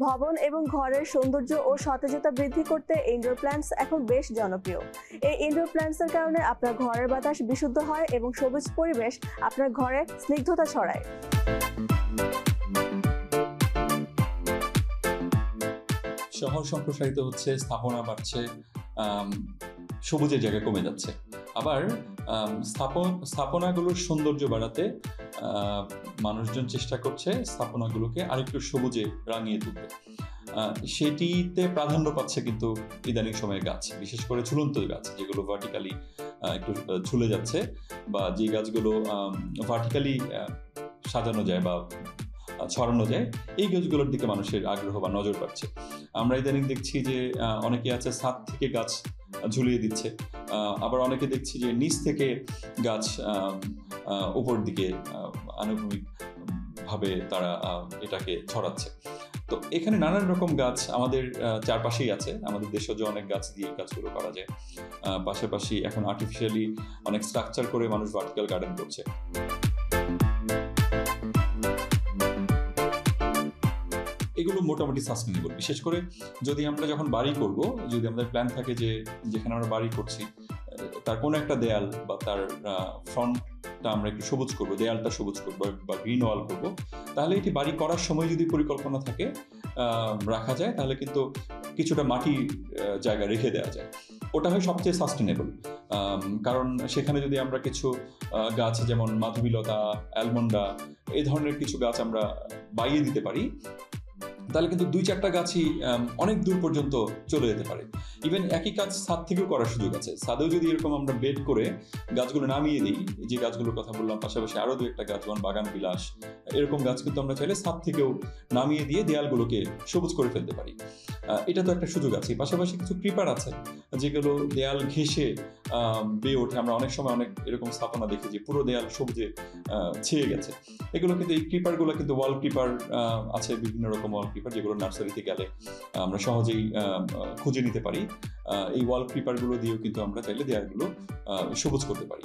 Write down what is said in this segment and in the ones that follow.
ভবন এবং ঘরের সৌন্দর্য ও সতেজতা বৃদ্ধি করতে ইনডোর প্ল্যান্টস এখন বেশ জনপ্রিয়। এই ইনডোর প্ল্যান্টসের কারণে আপনার ঘরের বাতাস বিশুদ্ধ হয় এবং সবুজ পরিবেশ আপনার ঘরে স্নিগ্ধতা ছড়ায়। শহর সম্প্রসারিত হচ্ছে, স্থাপনা বাড়ছে, সবুজের জায়গা কমে যাচ্ছে। আবার স্থাপনাগুলোর সৌন্দর্য বাড়াতে মানুষজন চেষ্টা করছে স্থাপনাগুলোকে আরেকটু সবুজে রাঙিয়ে তুলতে। সেটিতে প্রাধান্য পাচ্ছে কিন্তু ইদানিং সময়ে গাছ, বিশেষ করে ঝুলন্ত গাছ, যেগুলো ভার্টিক্যালি একটু ঝুলে যাচ্ছে, বা যে গাছগুলো ভার্টিক্যালি সাজানো যায় বা ছড়ানো যায়, এই গাছগুলোর দিকে মানুষের আগ্রহ বা নজর পাচ্ছে। আমরা ইদানিং দেখছি যে অনেকে আছে ছাদ থেকে গাছ ঝুলিয়ে দিচ্ছে, আবার অনেকে দেখছি যে নিচ থেকে গাছ উপর দিকে আনুভূমিক ভাবে তারা এটাকে ছড়াচ্ছে। তো এখানে নানান রকম গাছ আমাদের চারপাশেই আছে, আমাদের দেশজ অনেক গাছ দিয়ে কাজগুলো করা যায়। পাশাপাশি এখন আর্টিফিশিয়ালি অনেক স্ট্রাকচার করে মানুষ ভার্টিক্যাল গার্ডেন করছে। এগুলো মোটামুটি সাস্টেনেবল। বিশেষ করে যদি আমরা যখন বাড়ি করব, যদি আমাদের প্ল্যান থাকে যে যেখানে আমরা বাড়ি করছি তার কোনো একটা দেয়াল বা তার ফ্রন্টটা আমরা একটু সবুজ করবো, দেয়ালটা সবুজ করবো বা গ্রিন ওয়াল করবো, তাহলে এটি বাড়ি করার সময় যদি পরিকল্পনা থাকে রাখা যায়, তাহলে কিন্তু কিছুটা মাটির জায়গা রেখে দেওয়া যায়। ওটা হয় সবচেয়ে সাস্টেনেবল। কারণ সেখানে যদি আমরা কিছু গাছ যেমন মাধবীলতা, অ্যালমন্ডা, এই ধরনের কিছু গাছ আমরা বাইয়ে দিতে পারি, তাহলে কিন্তু 2-4টা গাছই অনেক দূর পর্যন্ত চলে যেতে পারে। ইভেন একই কাজ ছাদ থেকেও করার সুযোগ আছে। ছাদেও যদি এরকম আমরা বেড করে গাছগুলো নামিয়ে দিই, যে গাছগুলোর কথা বললাম, পাশাপাশি আরও 2-1টা গাছ যেমন বাগান বিলাস, এরকম গাছ কিন্তু আমরা চাইলে ছাদ থেকেও নামিয়ে দিয়ে দেয়ালগুলোকে সবুজ করে ফেলতে পারি। এটা তো একটা সুযোগ আছে। পাশাপাশি কিছু ক্রিপার আছে যেগুলো দেয়াল ঘেঁষে বেয়ে ওঠে। আমরা অনেক সময় অনেক এরকম স্থাপনা দেখি যে পুরো দেয়াল সবুজে ছেয়ে গেছে। এগুলো কিন্তু, এই ক্রিপারগুলো কিন্তু ওয়াল ক্রিপার আছে, বিভিন্ন রকম ওয়াল ক্রিপার যেগুলো নার্সারিতে গেলে আমরা সহজেই খুঁজে নিতে পারি। এই ওয়াল ক্রিপারগুলো দিয়েও কিন্তু আমরা চাইলে দেয়ালগুলো সবুজ করতে পারি।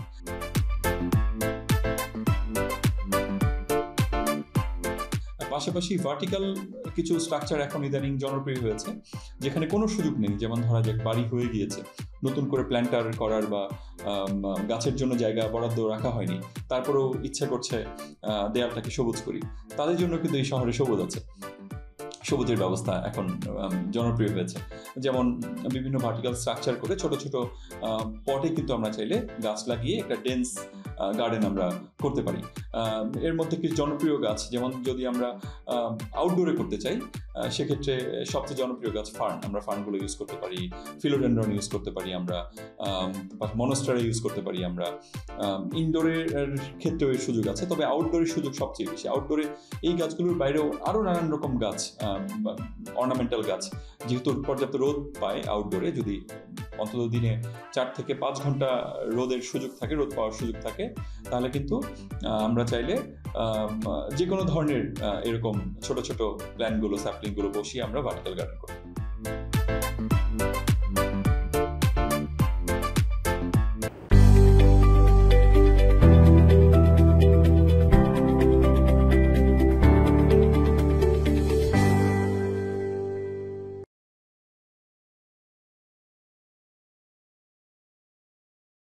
পাশাপাশি ভার্টিক্যাল কিছু স্ট্রাকচার এখন ইদানিং জনপ্রিয় হয়েছে, যেখানে কোনো সুযোগ নেই। যেমন ধরা যাক বাড়ি হয়ে গিয়েছে, নতুন করে প্ল্যান্টার করার বা গাছের জন্য জায়গা বরাদ্দ রাখা হয়নি, তারপরেও ইচ্ছা করছে দেয়ালটাকে সবুজ করি, তাদের জন্য কিন্তু এই শহরে সবুজ আছে। সবুজের ব্যবস্থা এখন জনপ্রিয় হয়েছে। যেমন বিভিন্ন ভার্টিক্যাল স্ট্রাকচার করে ছোট ছোট পটে কিন্তু আমরা চাইলে গাছ লাগিয়ে একটা ডেন্স গার্ডেন আমরা করতে পারি। এর মধ্যে কিছু জনপ্রিয় গাছ, যেমন যদি আমরা আউটডোরে করতে চাই, সেক্ষেত্রে সবচেয়ে জনপ্রিয় গাছ ফার্ন। আমরা ফার্নগুলো ইউজ করতে পারি, ফিলোডেন্ড্রন ইউজ করতে পারি, আমরা মনস্টারা ইউজ করতে পারি। আমরা ইনডোরের ক্ষেত্রেও এর সুযোগ আছে, তবে আউটডোরের সুযোগ সবচেয়ে বেশি। আউটডোরে এই গাছগুলোর বাইরেও আরও নানান রকম গাছ, অর্নামেন্টাল গাছ, যেহেতু পর্যাপ্ত রোদ পায় আউটডোরে, যদি অন্তত দিনে 4 থেকে 5 ঘন্টা রোদের সুযোগ থাকে, রোদ পাওয়ার সুযোগ থাকে, তাহলে কিন্তু আমরা চাইলে যে কোনো ধরনের এরকম ছোট ছোট প্ল্যান্টগুলো, স্যাপলিংগুলো বসিয়ে আমরা ভার্টিক্যাল গার্ডেন করতে